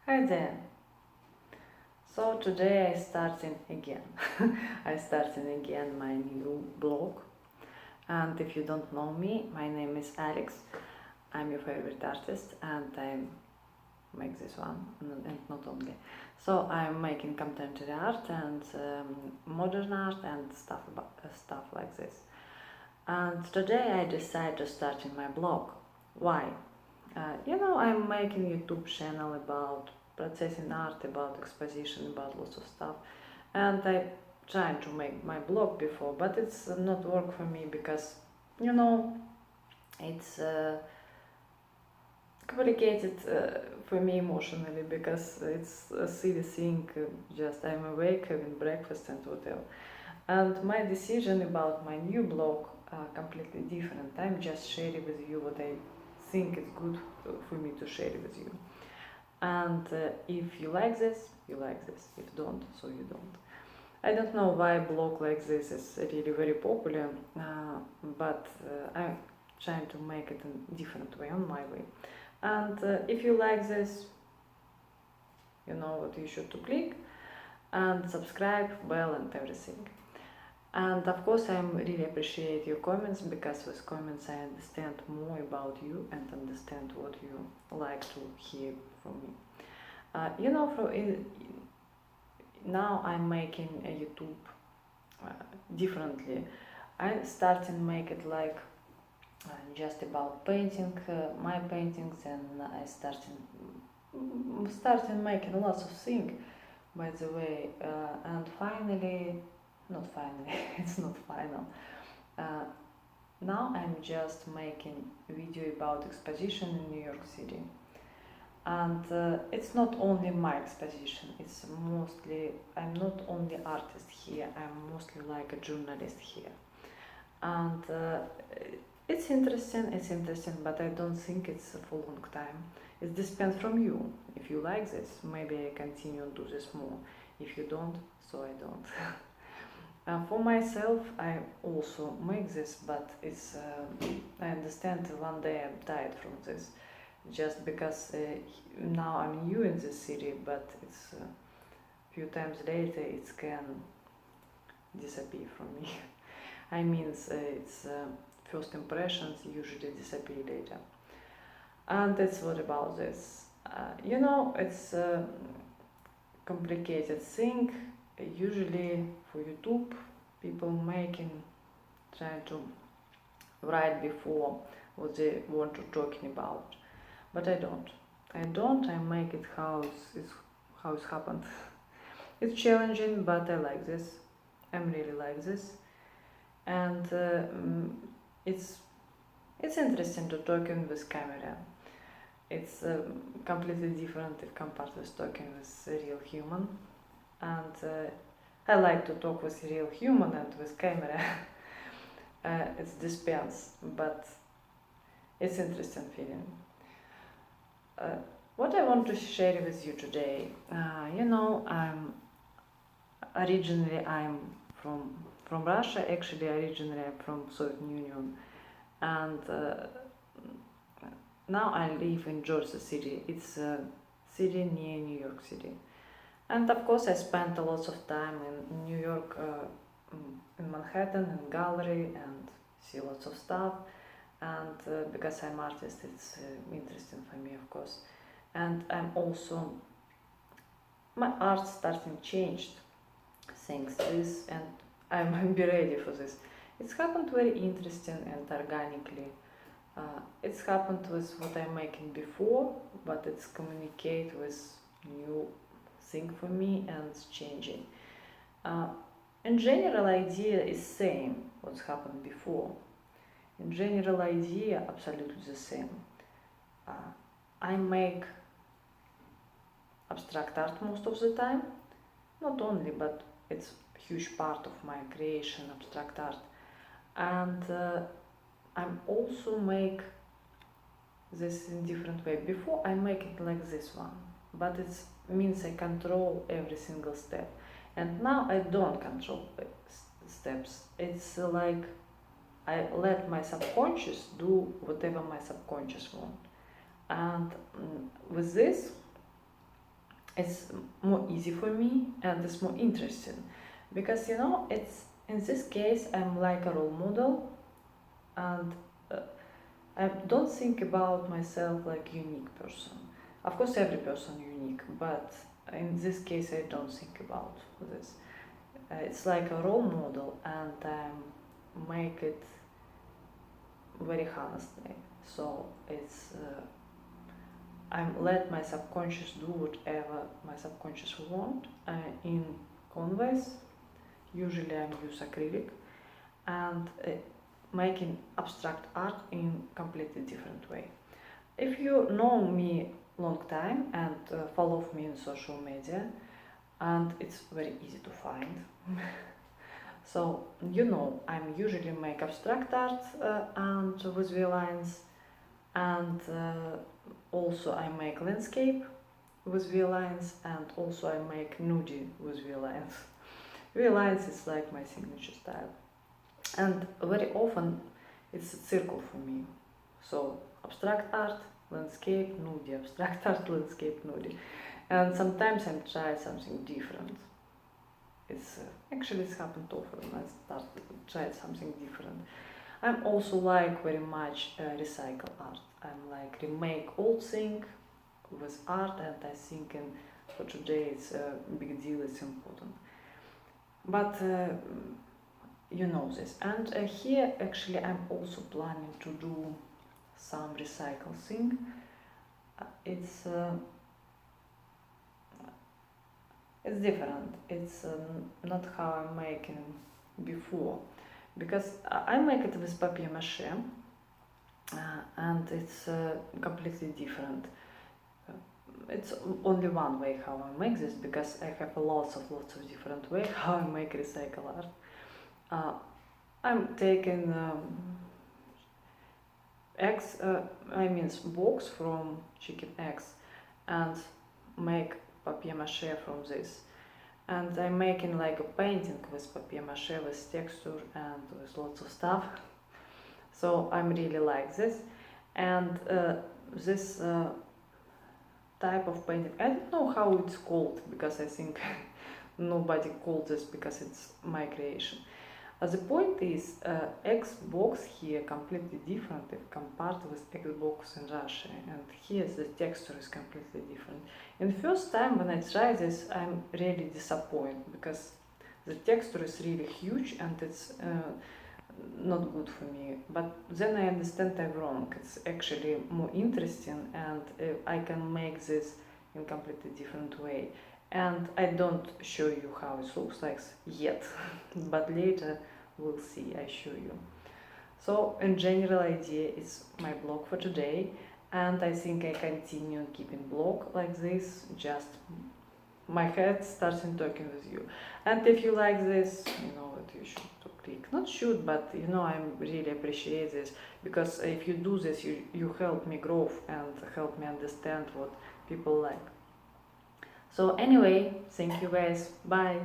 Hi there. So today I starting again. I starting again my new blog. And if you don't know me, my name is Alex. I'm your favorite artist, and I make this one, and not only. So I'm making contemporary art and modern art and stuff like this. And today I decided to start in my blog. Why? I'm making YouTube channel about processing art, about exposition, about lots of stuff, and I tried to make my blog before, but it's not work for me because it's complicated for me emotionally because it's a silly thing. Just I'm awake, having breakfast and whatever. And my decision about my new blog are completely different. I'm just sharing with you what I think is good for me to share with you. And if you like this, you like this. If don't, so you don't. I don't know why blog like this is really very popular, but I'm trying to make it in different way, on my way. And if you like this, you know what you should to click and subscribe, bell and everything. And of course, I really appreciate your comments because with comments I understand more about you and understand what you like to hear from me. Now I'm making a YouTube differently. I starting make it like just about painting my paintings, and I starting making lots of things. By the way, and finally, not finally, it's not final. Uh, Now I'm just making a video about exposition in New York City. And it's not only my exposition, it's mostly, I'm not only artist here, I'm mostly like a journalist here. And it's interesting, but I don't think it's for a long time. It depends from you. If you like this, maybe I continue and do this more. If you don't, so I don't. For myself, I also make this, but it's I understand one day I'm tired from this, just because now I'm new in this city, but it's few times later it can disappear from me. I mean, it's first impressions usually disappear later, and that's what about this. It's a complicated thing. Usually for YouTube, people trying to write before what they want to talking about, but I don't. I make it how it's happened. It's challenging, but I like this. I'm really like this, and it's interesting to talking with camera. It's completely different if compared with talking with a real human, and I like to talk with a real human and with camera. It's dispense, but it's interesting feeling. What I want to share with you today, I'm from Russia. Actually, originally I'm from Soviet Union, and now I live in Jersey City. It's a city near New York City, and of course I spent a lot of time in New York, in Manhattan, in gallery, and see lots of stuff. And because I'm artist, it's interesting for me, of course. And I'm also my art starting changed things this, and I'm be ready for this. It's happened very interesting and organically. It's happened with what I'm making before, but it's communicate with new thing for me and it's changing. Uh, in general idea is same what's happened before. In general idea absolutely the same. I make abstract art most of the time, not only, but it's a huge part of my creation, abstract art. And I'm also make this in different way. Before I make it like this one, but it means I control every single step. And now I don't control steps. It's like I let my subconscious do whatever my subconscious want. And with this, it's more easy for me and it's more interesting because it's in this case I'm like a role model, and uh, I don't think about myself like unique person. Of course, every person unique, but in this case, I don't think about this. It's like a role model, and make it very honestly. So it's I'm let my subconscious do whatever my subconscious want in canvas. Usually, I use acrylic and making abstract art in completely different way. If you know me long time and follow me in social media, and it's very easy to find. So I'm usually make abstract art and with V lines, and also I make landscape with V lines, and also I make nudie with V lines. V lines is like my signature style, and very often it's a circle for me. So abstract art, landscape, nudie, abstract art, landscape, nudie. And sometimes I try something different. It's happened often. I started try something different. I'm also like very much recycle art. I'm like remake old thing with art, and I think for today it's a big deal. It's important. But you know this, and here actually I'm also planning to do some recycle thing. It's different. It's not how I'm making before, because I make it with papier mâché, and it's completely different. It's only one way how I make this, because I have lots of different way how I make recycle art. I'm taking eggs, box from chicken eggs, and make papier mâché from this. And I'm making like a painting with papier mâché, with texture and with lots of stuff. So I'm really like this. And this type of painting, I don't know how it's called, because I think nobody called this, because it's my creation. The point is, Xbox here completely different if compared with Xbox in Russia, and here the texture is completely different. And the first time when I try this, I'm really disappointed, because the texture is really huge and it's not good for me. But then I understand I'm wrong. It's actually more interesting, and I can make this in completely different way. And I don't show you how it looks like yet, but later we'll see, I show you. So in general idea is my blog for today, and I think I continue keeping blog like this, just my head starting talking with you. And if you like this, you know what you should click, not should, but I really appreciate this, because if you do this, you help me grow and help me understand what people like. So anyway, thank you guys, bye.